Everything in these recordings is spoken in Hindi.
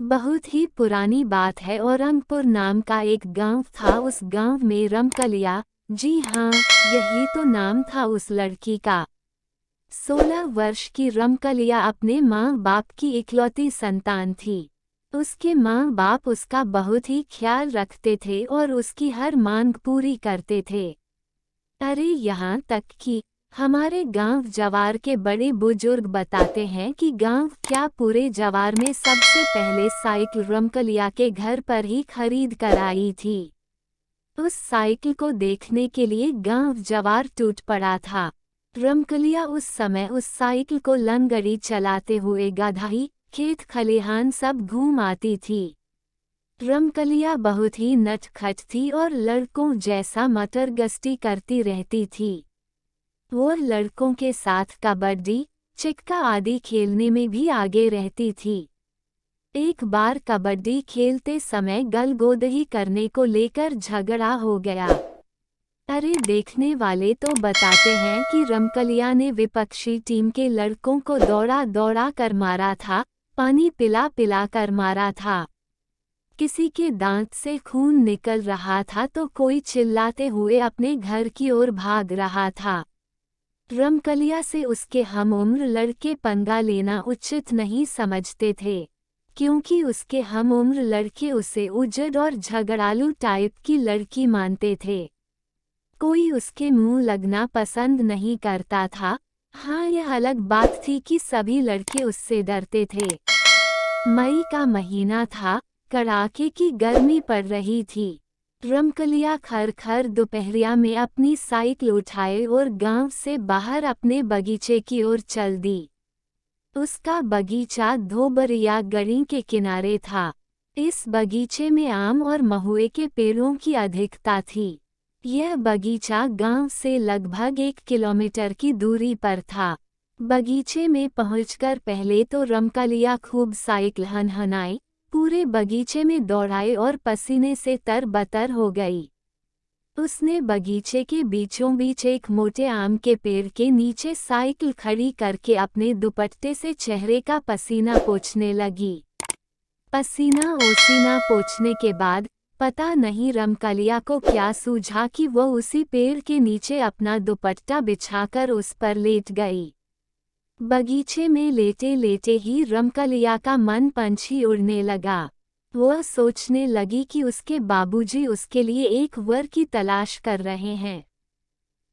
बहुत ही पुरानी बात है और रंगपुर नाम का एक गांव था। उस गांव में रमकलिया, जी हाँ, यही तो नाम था उस लड़की का। 16 वर्ष की रमकलिया अपने माँ बाप की इकलौती संतान थी। उसके माँ बाप उसका बहुत ही ख्याल रखते थे और उसकी हर मांग पूरी करते थे। अरे यहाँ तक कि हमारे गांव जवार के बड़े बुजुर्ग बताते हैं कि गांव क्या पूरे जवार में सबसे पहले साइकिल रमकलिया के घर पर ही खरीद कर आई थी। उस साइकिल को देखने के लिए गांव जवार टूट पड़ा था। रमकलिया उस समय उस साइकिल को लंगड़ी चलाते हुए गधाई, खेत खलिहान सब घूम आती थी। रमकलिया बहुत ही नटखट थी और लड़कों जैसा मटरगश्ती करती रहती थी। वो लड़कों के साथ कबड्डी, चिक्का आदि खेलने में भी आगे रहती थी। एक बार कबड्डी खेलते समय गलगोदही करने को लेकर झगड़ा हो गया। अरे देखने वाले तो बताते हैं कि रमकलिया ने विपक्षी टीम के लड़कों को दौड़ा दौड़ा कर मारा था, पानी पिला पिला कर मारा था। किसी के दांत से खून निकल रहा था तो कोई चिल्लाते हुए अपने घर की ओर भाग रहा था। रमकलिया से उसके हमउम्र लड़के पंगा लेना उचित नहीं समझते थे, क्योंकि उसके हमउम्र लड़के उसे उजड़ और झगड़ालू टाइप की लड़की मानते थे। कोई उसके मुंह लगना पसंद नहीं करता था। हाँ, यह अलग बात थी कि सभी लड़के उससे डरते थे। मई का महीना था, कड़ाके की गर्मी पड़ रही थी। रमकलिया खर दोपहरिया में अपनी साइकिल उठाए और गांव से बाहर अपने बगीचे की ओर चल दी। उसका बगीचा धोबरिया गढ़ी के किनारे था। इस बगीचे में आम और महुए के पेड़ों की अधिकता थी। यह बगीचा गांव से लगभग 1 किलोमीटर की दूरी पर था। बगीचे में पहुंचकर पहले तो रमकलिया खूब साइकिल हनहनाई, पूरे बगीचे में दौड़ाए और पसीने से तरबतर हो गई। उसने बगीचे के बीचों बीच एक मोटे आम के पेड़ के नीचे साइकिल खड़ी करके अपने दुपट्टे से चेहरे का पसीना पोंछने लगी। पसीना ओसीना पोंछने के बाद पता नहीं रमकलिया को क्या सूझा कि वो उसी पेड़ के नीचे अपना दुपट्टा बिछाकर उस पर लेट गई। बगीचे में लेटे लेटे ही रमकलिया का मन पंछी उड़ने लगा। वह सोचने लगी कि उसके बाबूजी उसके लिए एक वर की तलाश कर रहे हैं।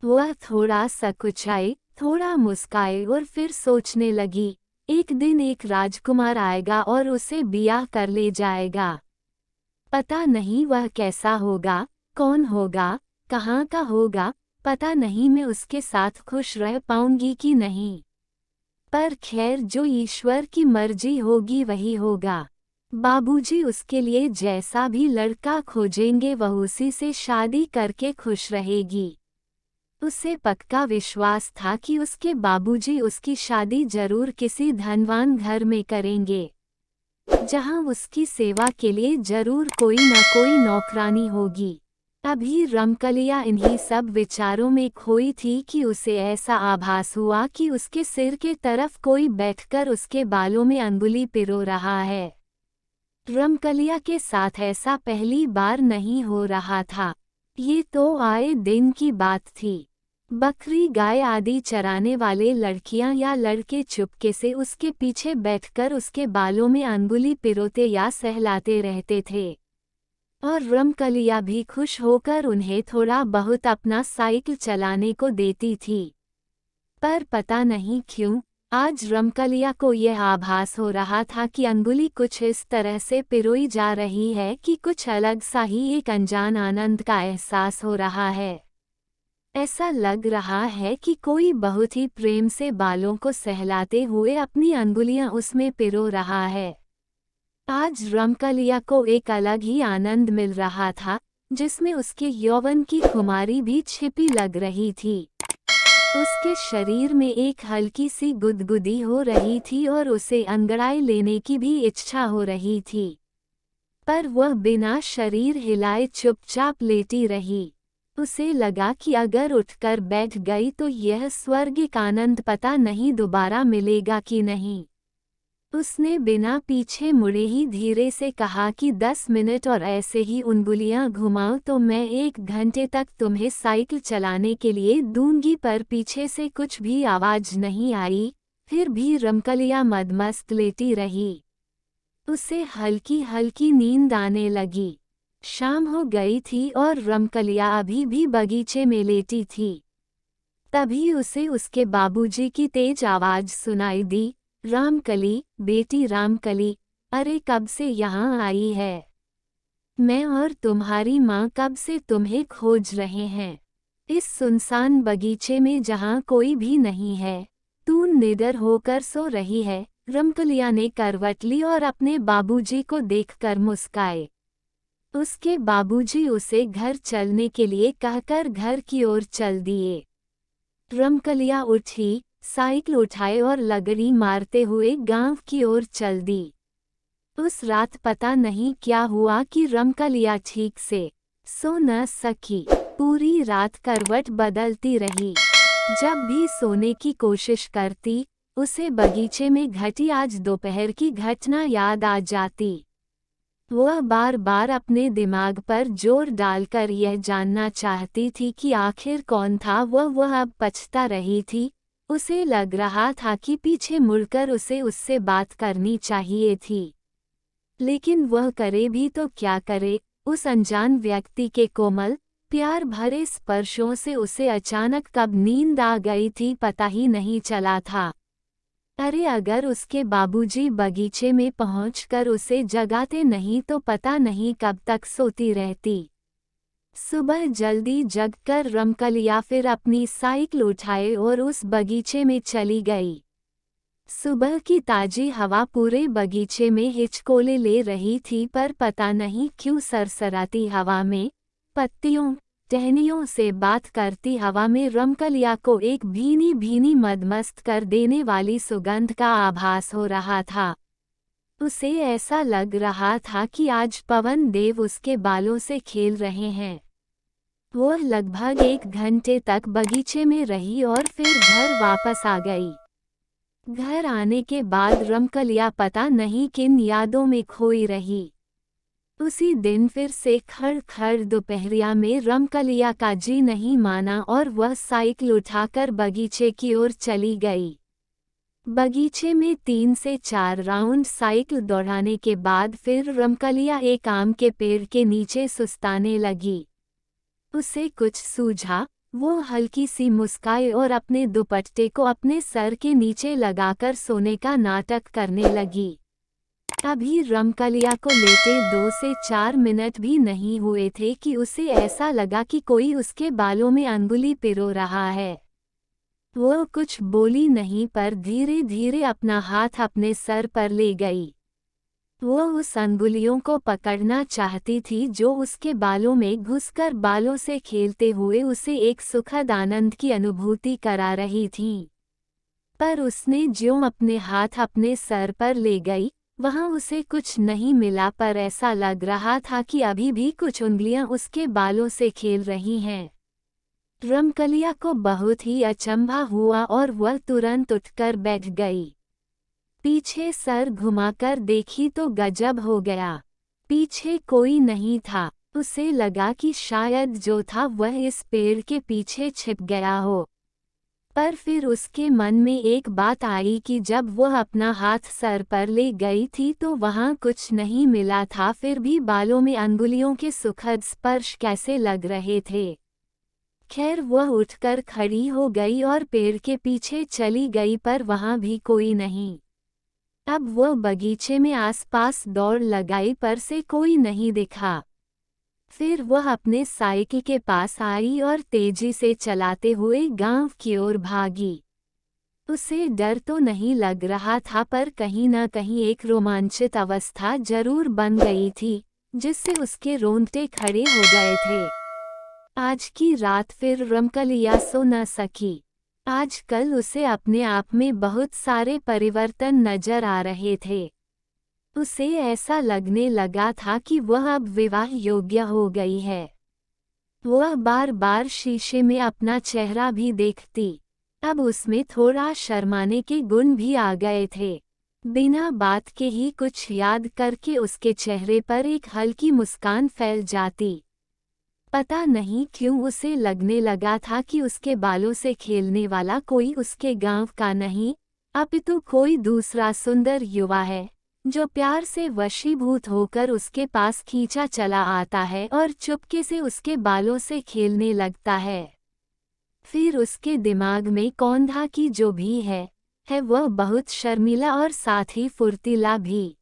वह थोड़ा सकुचाई, थोड़ा मुस्काई और फिर सोचने लगी, एक दिन एक राजकुमार आएगा और उसे ब्याह कर ले जाएगा। पता नहीं वह कैसा होगा, कौन होगा, कहाँ का होगा, पता नहीं मैं उसके साथ खुश रह पाऊंगी कि नहीं। पर खैर, जो ईश्वर की मर्जी होगी वही होगा। बाबूजी उसके लिए जैसा भी लड़का खोजेंगे वह उसी से शादी करके खुश रहेगी। उसे पक्का विश्वास था कि उसके बाबूजी उसकी शादी जरूर किसी धनवान घर में करेंगे, जहां उसकी सेवा के लिए जरूर कोई न कोई नौकरानी होगी। अभी रमकलिया इन्हीं सब विचारों में खोई थी कि उसे ऐसा आभास हुआ कि उसके सिर के तरफ कोई बैठकर उसके बालों में अंगुली पिरो रहा है। रमकलिया के साथ ऐसा पहली बार नहीं हो रहा था, ये तो आए दिन की बात थी। बकरी गाय आदि चराने वाले लड़कियां या लड़के चुपके से उसके पीछे बैठकर उसके बालों में अंगुली पिरोते या सहलाते रहते थे, और रमकलिया भी खुश होकर उन्हें थोड़ा बहुत अपना साइकिल चलाने को देती थी। पर पता नहीं क्यों आज रमकलिया को यह आभास हो रहा था कि अंगुली कुछ इस तरह से पिरोई जा रही है कि कुछ अलग सा ही एक अनजान आनंद का एहसास हो रहा है। ऐसा लग रहा है कि कोई बहुत ही प्रेम से बालों को सहलाते हुए अपनी अंगुलियां उसमें पिरो रहा है। आज रमकलिया को एक अलग ही आनंद मिल रहा था, जिसमें उसके यौवन की खुमारी भी छिपी लग रही थी। उसके शरीर में एक हल्की सी गुदगुदी हो रही थी और उसे अंगड़ाई लेने की भी इच्छा हो रही थी, पर वह बिना शरीर हिलाए चुपचाप लेटी रही। उसे लगा कि अगर उठकर बैठ गई तो यह स्वर्गिक आनंद पता नहीं दोबारा मिलेगा कि नहीं। उसने बिना पीछे मुड़े ही धीरे से कहा कि 10 मिनट और ऐसे ही उंगलियां घुमाओ तो मैं 1 घंटे तक तुम्हें साइकिल चलाने के लिए दूंगी। पर पीछे से कुछ भी आवाज नहीं आई। फिर भी रमकलिया मदमस्त लेटी रही। उसे हल्की हल्की नींद आने लगी। शाम हो गई थी और रमकलिया अभी भी बगीचे में लेटी थी। तभी उसे उसके बाबूजी की तेज आवाज सुनाई दी। रामकली, बेटी रामकली, अरे कब से यहाँ आई है? मैं और तुम्हारी माँ कब से तुम्हें खोज रहे हैं। इस सुनसान बगीचे में जहाँ कोई भी नहीं है, तू निडर होकर सो रही है। रमकलिया ने करवट ली और अपने बाबूजी को देखकर मुस्काए। उसके बाबूजी उसे घर चलने के लिए कहकर घर की ओर चल दिए। रमकलिया उठी, साइकिल उठाए और लगड़ी मारते हुए गांव की ओर चल दी। उस रात पता नहीं क्या हुआ कि रमकलिया ठीक से सो न सकी। पूरी रात करवट बदलती रही। जब भी सोने की कोशिश करती, उसे बगीचे में घटी आज दोपहर की घटना याद आ जाती। वह बार बार अपने दिमाग पर जोर डालकर यह जानना चाहती थी कि आखिर कौन था वह अब पछता रही थी। उसे लग रहा था कि पीछे मुड़कर उसे उससे बात करनी चाहिए थी। लेकिन वह करे भी तो क्या करे। उस अनजान व्यक्ति के कोमल, प्यार भरे स्पर्शों से उसे अचानक कब नींद आ गई थी पता ही नहीं चला था। अरे अगर उसके बाबूजी बगीचे में पहुंचकर उसे जगाते नहीं तो पता नहीं कब तक सोती रहती। सुबह जल्दी जगकर रमकलिया फिर अपनी साइकिल उठाए और उस बगीचे में चली गई। सुबह की ताजी हवा पूरे बगीचे में हिचकोले ले रही थी, पर पता नहीं क्यों सरसराती हवा में, पत्तियों, टहनियों से बात करती हवा में रमकलिया को एक भीनी भीनी मदमस्त कर देने वाली सुगंध का आभास हो रहा था। उसे ऐसा लग रहा था कि आज पवन देव उसके बालों से खेल रहे हैं। वह लगभग 1 घंटे तक बगीचे में रही और फिर घर वापस आ गई। घर आने के बाद रमकलिया पता नहीं किन यादों में खोई रही। उसी दिन फिर से खड़ दोपहरिया में रमकलिया का जी नहीं माना और वह साइकिल उठाकर बगीचे की ओर चली गई। बगीचे में 3 से 4 राउंड साइकिल दौड़ाने के बाद फिर रमकलिया एक आम के पेड़ के नीचे सुस्ताने लगी। उसे कुछ सूझा। वो हल्की सी मुस्काई और अपने दुपट्टे को अपने सर के नीचे लगाकर सोने का नाटक करने लगी। अभी रमकलिया को लेटे 2 से 4 मिनट भी नहीं हुए थे कि उसे ऐसा लगा कि कोई उसके बालों में अंगुली पिरो रहा है। वो कुछ बोली नहीं, पर धीरे धीरे अपना हाथ अपने सर पर ले गई। वो उस अंगुलियों को पकड़ना चाहती थी जो उसके बालों में घुसकर बालों से खेलते हुए उसे एक सुखद आनंद की अनुभूति करा रही थीं। पर उसने ज्यों अपने हाथ अपने सर पर ले गई, वहां उसे कुछ नहीं मिला, पर ऐसा लग रहा था कि अभी भी कुछ उंगलियां उसके बालों से खेल रही हैं। रमकलिया को बहुत ही अचंभा हुआ और वह तुरंत उठकर बैठ गई। पीछे सर घुमाकर देखी तो गजब हो गया। पीछे कोई नहीं था। उसे लगा कि शायद जो था वह इस पेड़ के पीछे छिप गया हो। पर फिर उसके मन में एक बात आई कि जब वह अपना हाथ सर पर ले गई थी तो वहां कुछ नहीं मिला था, फिर भी बालों में अंगुलियों के सुखद स्पर्श कैसे लग रहे थे। खैर वह उठकर खड़ी हो गई और पेड़ के पीछे चली गई, पर वहां भी कोई नहीं। अब वह बगीचे में आसपास दौड़ लगाई, पर से कोई नहीं दिखा। फिर वह अपने साइकिल के पास आई और तेजी से चलाते हुए गांव की ओर भागी। उसे डर तो नहीं लग रहा था, पर कहीं न कहीं एक रोमांचित अवस्था जरूर बन गई थी, जिससे उसके रोंगटे खड़े हो गए थे। आज की रात फिर रमकलिया सो न सकी। आजकल उसे अपने आप में बहुत सारे परिवर्तन नजर आ रहे थे। उसे ऐसा लगने लगा था कि वह अब विवाह योग्य हो गई है। वह बार बार शीशे में अपना चेहरा भी देखती। अब उसमें थोड़ा शर्माने के गुण भी आ गए थे। बिना बात के ही कुछ याद करके उसके चेहरे पर एक हल्की मुस्कान फैल जाती। पता नहीं क्यों उसे लगने लगा था कि उसके बालों से खेलने वाला कोई उसके गांव का नहीं, अपितु कोई दूसरा सुंदर युवा है, जो प्यार से वशीभूत होकर उसके पास खींचा चला आता है और चुपके से उसके बालों से खेलने लगता है। फिर उसके दिमाग में कौंधा की जो भी है वह बहुत शर्मीला और साथ ही फुर्तीला भी,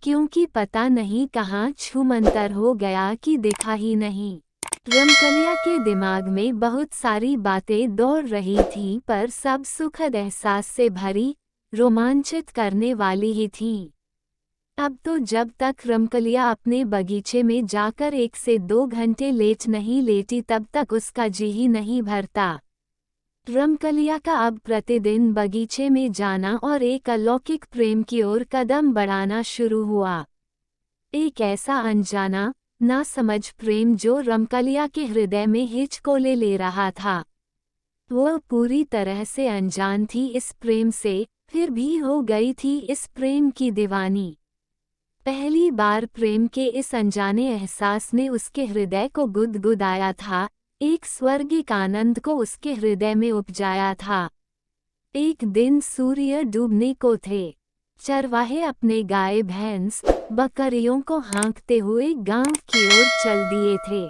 क्योंकि पता नहीं कहाँ छूमंतर हो गया कि दिखा ही नहीं। रमकलिया के दिमाग में बहुत सारी बातें दौड़ रही थीं, पर सब सुखद एहसास से भरी, रोमांचित करने वाली ही थीं। अब तो जब तक रमकलिया अपने बगीचे में जाकर 1 से 2 घंटे लेट नहीं लेती तब तक उसका जी ही नहीं भरता। रमकलिया का अब प्रतिदिन बगीचे में जाना और एक अलौकिक प्रेम की ओर कदम बढ़ाना शुरू हुआ। एक ऐसा अनजाना, नासमझ प्रेम जो रमकलिया के हृदय में हिचकोले ले रहा था। वह पूरी तरह से अनजान थी इस प्रेम से, फिर भी हो गई थी इस प्रेम की दीवानी। पहली बार प्रेम के इस अनजाने एहसास ने उसके हृदय को गुदगुदाया था, एक स्वर्गिक आनंद को उसके हृदय में उपजाया था। एक दिन सूर्य डूबने को थे। चरवाहे अपने गाय भैंस बकरियों को हाँकते हुए गांव की ओर चल दिए थे।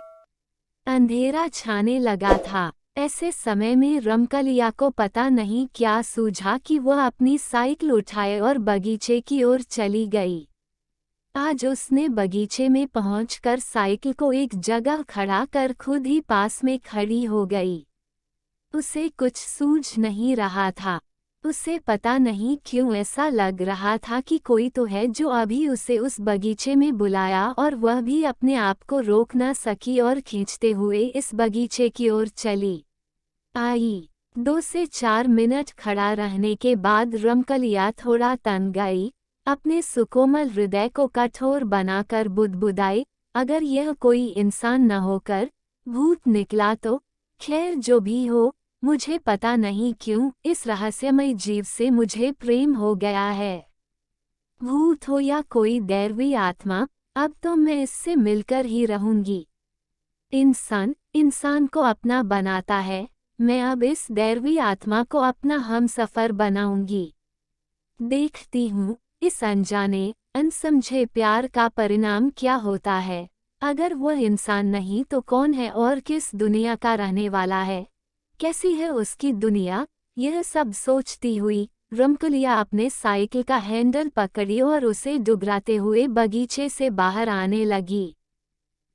अंधेरा छाने लगा था। ऐसे समय में रमकलिया को पता नहीं क्या सूझा कि वह अपनी साइकिल उठाए और बगीचे की ओर चली गई। आज उसने बगीचे में पहुंचकर साइकिल को एक जगह खड़ा कर खुद ही पास में खड़ी हो गई। उसे कुछ सूझ नहीं रहा था। उसे पता नहीं क्यों ऐसा लग रहा था कि कोई तो है जो अभी उसे उस बगीचे में बुलाया, और वह भी अपने आप को रोक न सकी और खींचते हुए इस बगीचे की ओर चली आई। 2 से 4 मिनट खड़ा रहने के बाद रमकलिया थोड़ा तन गई, अपने सुकोमल हृदय को कठोर बनाकर बुदबुदाई, अगर यह कोई इंसान न होकर भूत निकला तो? खैर जो भी हो, मुझे पता नहीं क्यों इस रहस्यमय जीव से मुझे प्रेम हो गया है। भूत हो या कोई दैवी आत्मा, अब तो मैं इससे मिलकर ही रहूंगी। इंसान इंसान को अपना बनाता है, मैं अब इस दैवी आत्मा को अपना हमसफर बनाऊंगी। देखती हूँ इस अनजाने अनसमझे प्यार का परिणाम क्या होता है। अगर वह इंसान नहीं तो कौन है और किस दुनिया का रहने वाला है? कैसी है उसकी दुनिया? यह सब सोचती हुई रमकलिया अपने साइकिल का हैंडल पकड़ी और उसे डुगराते हुए बगीचे से बाहर आने लगी।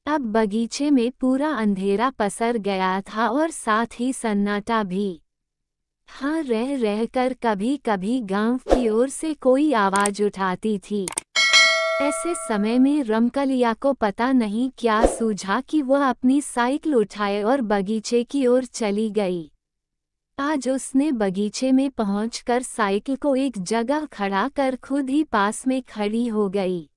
अब बगीचे में पूरा अंधेरा पसर गया था और साथ ही सन्नाटा भी। हाँ, रह रहकर कभी कभी गांव की ओर से कोई आवाज उठाती थी। ऐसे समय में रमकलिया को पता नहीं क्या सूझा कि वह अपनी साइकिल उठाए और बगीचे की ओर चली गई। आज उसने बगीचे में पहुंचकर साइकिल को एक जगह खड़ा कर खुद ही पास में खड़ी हो गई।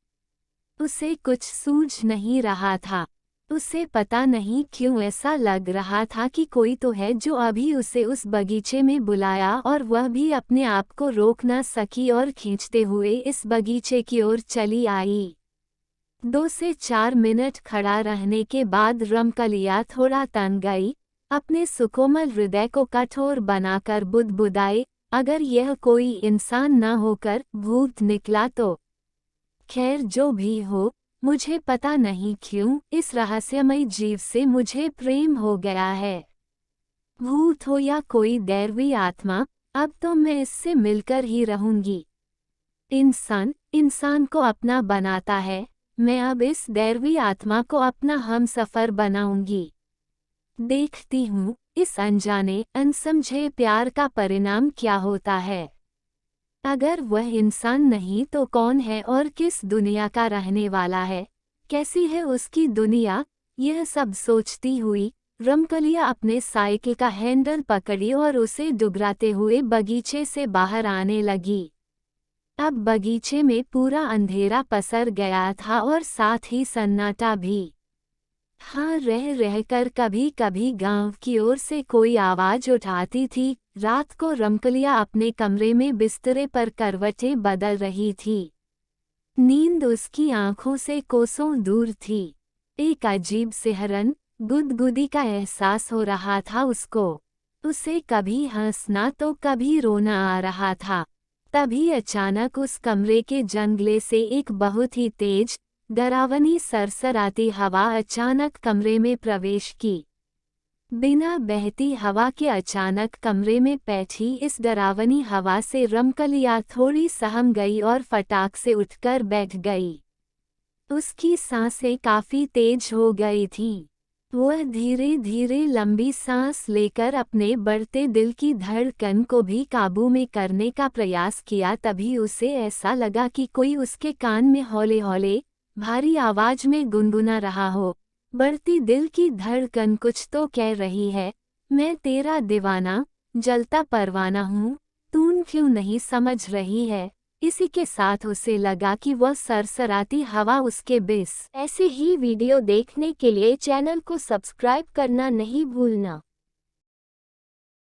उसे कुछ सूझ नहीं रहा था। उसे पता नहीं क्यों ऐसा लग रहा था कि कोई तो है जो अभी उसे उस बगीचे में बुलाया, और वह भी अपने आप को रोक न सकी और खींचते हुए इस बगीचे की ओर चली आई। 2 से 4 मिनट खड़ा रहने के बाद रमकलिया थोड़ा तन गई, अपने सुकोमल हृदय को कठोर बनाकर बुदबुदाई, अगर यह कोई इंसान न होकर भूत निकला तो? खैर जो भी हो, मुझे पता नहीं क्यों इस रहस्यमय जीव से मुझे प्रेम हो गया है। भूत हो या कोई दैवी आत्मा, अब तो मैं इससे मिलकर ही रहूंगी। इंसान इंसान को अपना बनाता है, मैं अब इस दैवी आत्मा को अपना हमसफर बनाऊंगी। देखती हूँ इस अनजाने अनसमझे प्यार का परिणाम क्या होता है। अगर वह इंसान नहीं तो कौन है और किस दुनिया का रहने वाला है? कैसी है उसकी दुनिया? यह सब सोचती हुई रमकलिया अपने साइकिल का हैंडल पकड़ी और उसे डुगराते हुए बगीचे से बाहर आने लगी। अब बगीचे में पूरा अंधेरा पसर गया था और साथ ही सन्नाटा भी। हाँ, रह रहकर कभी कभी गांव की ओर से कोई आवाज उठाती थी, रात को रमकलिया अपने कमरे में बिस्तरे पर करवटें बदल रही थी। नींद उसकी आंखों से कोसों दूर थी। एक अजीब सिहरन, गुदगुदी का एहसास हो रहा था उसको। उसे कभी हंसना तो कभी रोना आ रहा था। तभी अचानक उस कमरे के जंगले से एक बहुत ही तेज, डरावनी सरसराती हवा अचानक कमरे में प्रवेश की। बिना बहती हवा के अचानक कमरे में बैठी इस डरावनी हवा से रमकलिया थोड़ी सहम गई और फटाक से उठकर बैठ गई। उसकी सांसें काफी तेज हो गई थीं। वह धीरे धीरे लंबी सांस लेकर अपने बढ़ते दिल की धड़कन को भी काबू में करने का प्रयास किया। तभी उसे ऐसा लगा कि कोई उसके कान में हौले हौले, भारी आवाज में गुनगुना रहा हो, बढ़ती दिल की धड़कन कुछ तो कह रही है, मैं तेरा दीवाना, जलता परवाना हूँ, तू क्यों नहीं समझ रही है। इसी के साथ उसे लगा कि वह सरसराती हवा उसके बिस। ऐसे ही वीडियो देखने के लिए चैनल को सब्सक्राइब करना नहीं भूलना।